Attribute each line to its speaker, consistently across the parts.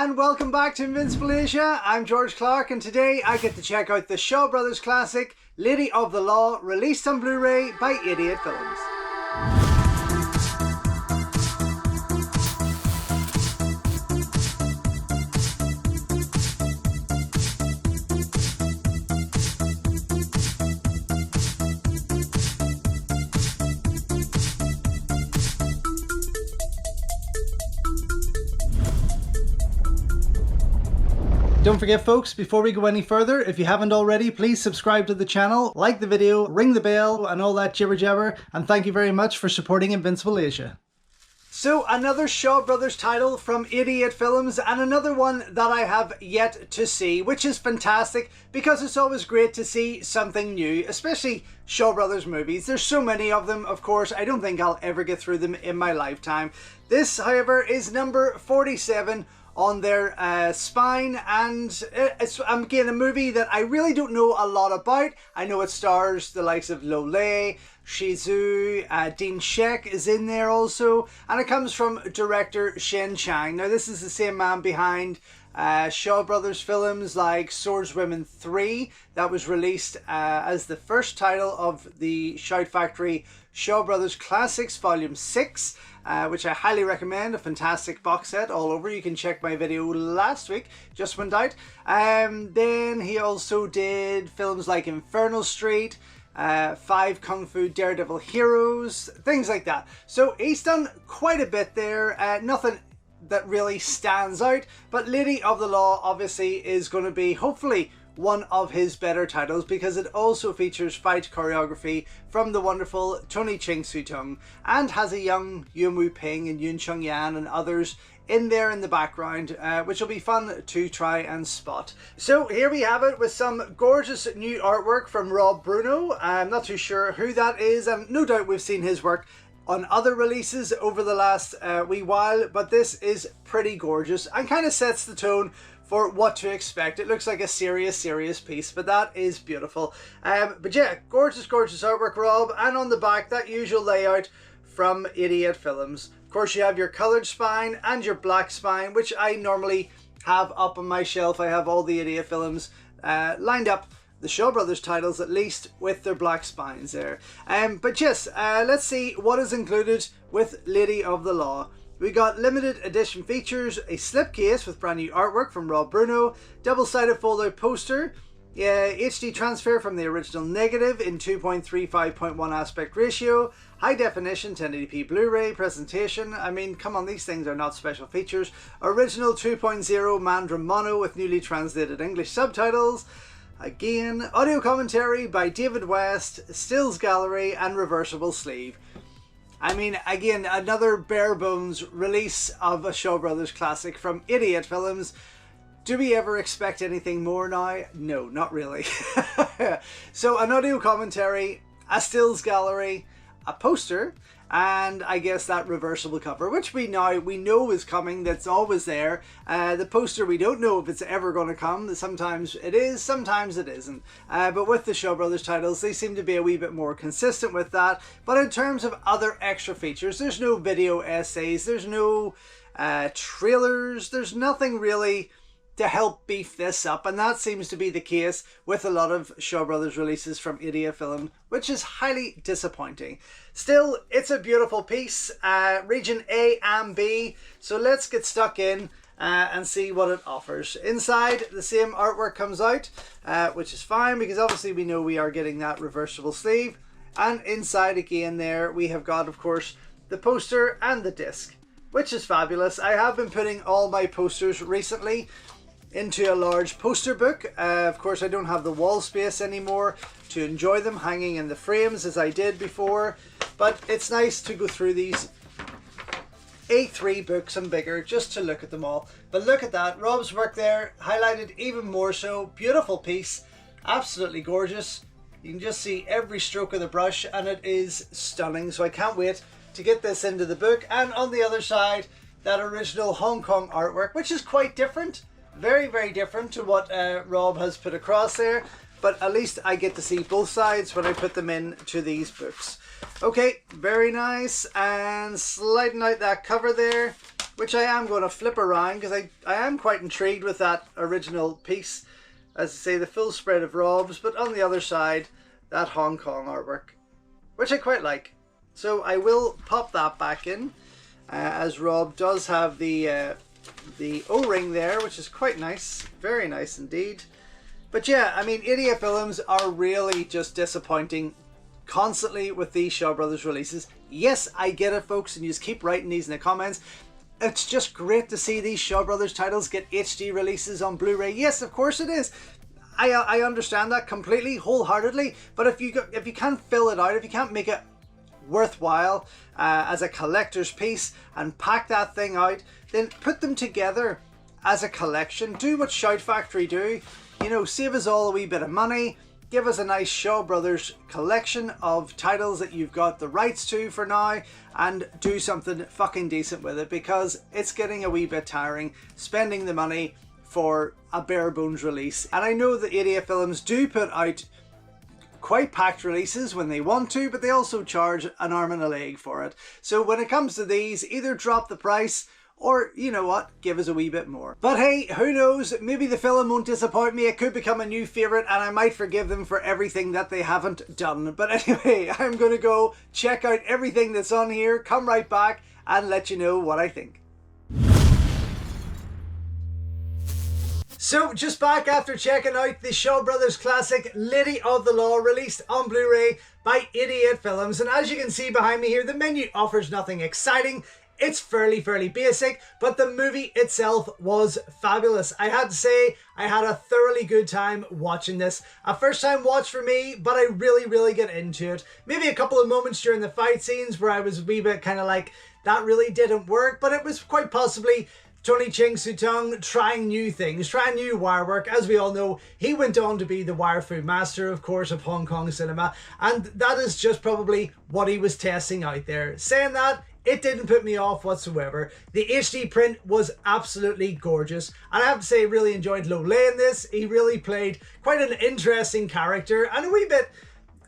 Speaker 1: and welcome back to Invincible Asia. I'm George Clark, and today I get to check out the Shaw Brothers classic Lady of the Law, released on Blu-ray by Idiot Films. Don't forget folks, before we go any further, if you haven't already, please subscribe to the channel, like the video, ring the bell and all that jibber jabber, and thank you very much for supporting Invincible Asia. So another Shaw Brothers title from Idiot Films, and another one that I have yet to see, which is fantastic because it's always great to see something new, especially Shaw Brothers movies. There's so many of them, of course, I don't think I'll ever get through them in my lifetime. This, however, is number 47 on their spine, and it's again a movie that I really don't know a lot about. I know it stars the likes of Lo Lieh, Shih Szu, Dean Shek is in there also, and it comes from director Shen Chang. Now this is the same man behind Shaw Brothers films like Swordswomen 3, that was released as the first title of the Shout Factory Shaw Brothers Classics Volume 6, which I highly recommend, a fantastic box set all over. You can check my video last week, just went out. Then he also did films like Infernal Street, 5 Kung Fu Daredevil Heroes, things like that. So he's done quite a bit there, nothing that really stands out, but Lady of the Law obviously is going to be hopefully one of his better titles because it also features fight choreography from the wonderful Tony Ching Su Tung and has a young Yuen Wu Ping and Yun Chung Yan and others in there in the background, which will be fun to try and spot. So here we have it with some gorgeous new artwork from Rob Bruno. I'm not too sure who that is, and no doubt we've seen his work on other releases over the last wee while, but this is pretty gorgeous and kind of sets the tone for what to expect. It looks like a serious piece, but that is beautiful. But yeah, gorgeous artwork, Rob, and on the back, that usual layout from Idiot Films. Of course, you have your coloured spine and your black spine, which I normally have up on my shelf. I have all the Idiot Films lined up, the Shaw Brothers titles at least, with their black spines there. But yes, let's see what is included with Lady of the Law. We got limited edition features, a slipcase with brand new artwork from Rob Bruno, double-sided fold-out poster, HD transfer from the original negative in 2.35.1 aspect ratio, high definition 1080p Blu-ray presentation. I mean, come on, these things are not special features. Original 2.0 Mandarin mono with newly translated English subtitles. Again, audio commentary by David West, stills gallery and reversible sleeve. I mean, again, another bare bones release of a Shaw Brothers classic from Idiot Films. Do we ever expect anything more now? No, not really. So an audio commentary, a stills gallery, a poster, and I guess that reversible cover, which we know is coming. That's always there. The poster, we don't know if it's ever going to come. Sometimes it is, sometimes it isn't. But with the Shaw Brothers titles, they seem to be a wee bit more consistent with that. But in terms of other extra features, there's no video essays, there's no trailers, there's nothing really to help beef this up, and that seems to be the case with a lot of Shaw Brothers releases from Idiot Film, which is highly disappointing. Still, it's a beautiful piece, region A and B, so let's get stuck in and see what it offers. Inside, the same artwork comes out, which is fine because obviously we know we are getting that reversible sleeve, and inside again there we have got, of course, the poster and the disc, which is fabulous. I have been putting all my posters recently into a large poster book. Of course, I don't have the wall space anymore to enjoy them hanging in the frames as I did before, but it's nice to go through these A3 books and bigger just to look at them all. But look at that, Rob's work there highlighted even more so. Beautiful piece, absolutely gorgeous. You can just see every stroke of the brush and it is stunning, so I can't wait to get this into the book. And on the other side, that original Hong Kong artwork, which is quite different. Very different to what Rob has put across there, but at least I get to see both sides when I put them into these books. Okay, very nice, and sliding out that cover there, which I am going to flip around because I am quite intrigued with that original piece. As I say, the full spread of Rob's, but on the other side, that Hong Kong artwork, which I quite like. So I will pop that back in, as Rob does have the O-ring there, which is quite nice. Very nice indeed. But yeah, I mean, Idiot Films are really just disappointing constantly with these Shaw Brothers releases. Yes, I get it, folks, and you just keep writing these in the comments. It's just great to see these Shaw Brothers titles get HD releases on Blu-ray. Yes, of course it is. I understand that completely, wholeheartedly. But if you can't fill it out, if you can't make it worthwhile as a collector's piece and pack that thing out, then put them together as a collection. Do what Shout Factory do. You know, save us all a wee bit of money. Give us a nice Shaw Brothers collection of titles that you've got the rights to for now, and do something fucking decent with it, because it's getting a wee bit tiring spending the money for a bare bones release. And I know that Idiot Films do put out quite packed releases when they want to, but they also charge an arm and a leg for it. So when it comes to these, either drop the price, or, you know what, give us a wee bit more. But hey, who knows, maybe the film won't disappoint me. It could become a new favourite, and I might forgive them for everything that they haven't done. But anyway, I'm going to go check out everything that's on here, come right back, and let you know what I think. So, just back after checking out the Shaw Brothers classic Lady of the Law, released on Blu-ray by Idiot Films. And as you can see behind me here, the menu offers nothing exciting. It's fairly basic, but the movie itself was fabulous. I had to say, I had a thoroughly good time watching this. A first time watch for me, but I really get into it. Maybe a couple of moments during the fight scenes where I was a wee bit kind of like, that really didn't work, but it was quite possibly Tony Ching Sutong trying new things, trying new wire work. As we all know, he went on to be the wire fu master, of course, of Hong Kong cinema, and that is just probably what he was testing out there. Saying that, it didn't put me off whatsoever. The HD print was absolutely gorgeous, and I have to say I really enjoyed Lo Lieh in this. He really played quite an interesting character and a wee bit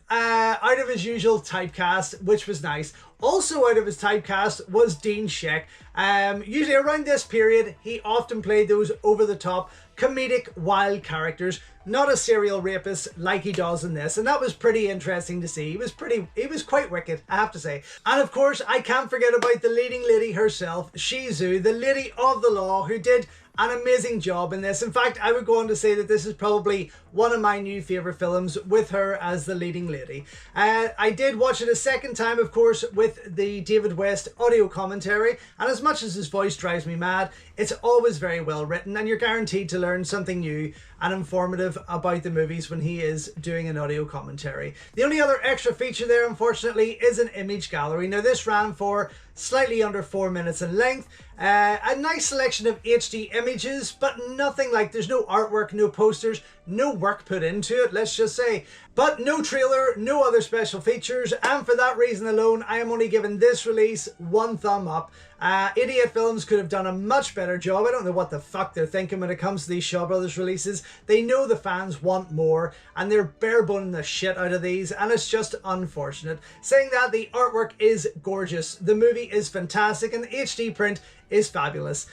Speaker 1: out of his usual typecast, which was nice. Also out of his typecast was Dean Shek. Usually around this period, he often played those over-the-top comedic wild characters, not a serial rapist like he does in this, and that was pretty interesting to see. He was quite wicked, I have to say. And of course, I can't forget about the leading lady herself, Shih Szu, the Lady of the Law, who did an amazing job in this. In fact, I would go on to say that this is probably one of my new favourite films with her as the leading lady. I did watch it a second time, of course, with the David West audio commentary, and as much as his voice drives me mad, it's always very well written, and you're guaranteed to learn something new and informative about the movies when he is doing an audio commentary. The only other extra feature there, unfortunately, is an image gallery. Now, this ran for slightly under 4 minutes in length. A nice selection of HD images, but nothing like, there's no artwork, no posters, no work put into it, let's just say. But no trailer, no other special features, and for that reason alone, I am only giving this release 1 thumb up. Idiot Films could have done a much better job. I don't know what the fuck they're thinking when it comes to these Shaw Brothers releases. They know the fans want more, and they're bare boning the shit out of these, and it's just unfortunate. Saying that, the artwork is gorgeous, the movie is fantastic, and the HD print is fabulous.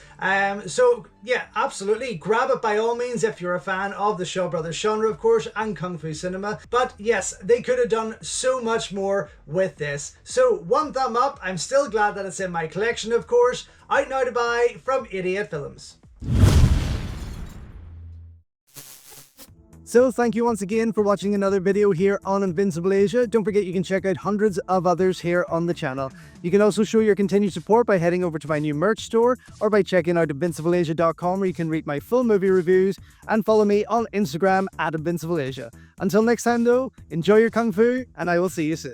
Speaker 1: So yeah, absolutely, grab it by all means if you're a fan of the Shaw Brothers genre, of course, and Kung Fu cinema. But yes, they could have done so much more with this. So 1 thumb up. I'm still glad that it's in my collection, of course. Out now to buy from Idiot Films. So thank you once again for watching another video here on Invincible Asia. Don't forget you can check out hundreds of others here on the channel. You can also show your continued support by heading over to my new merch store, or by checking out invincibleasia.com, where you can read my full movie reviews, and follow me on Instagram at InvincibleAsia. Until next time though, enjoy your Kung Fu, and I will see you soon.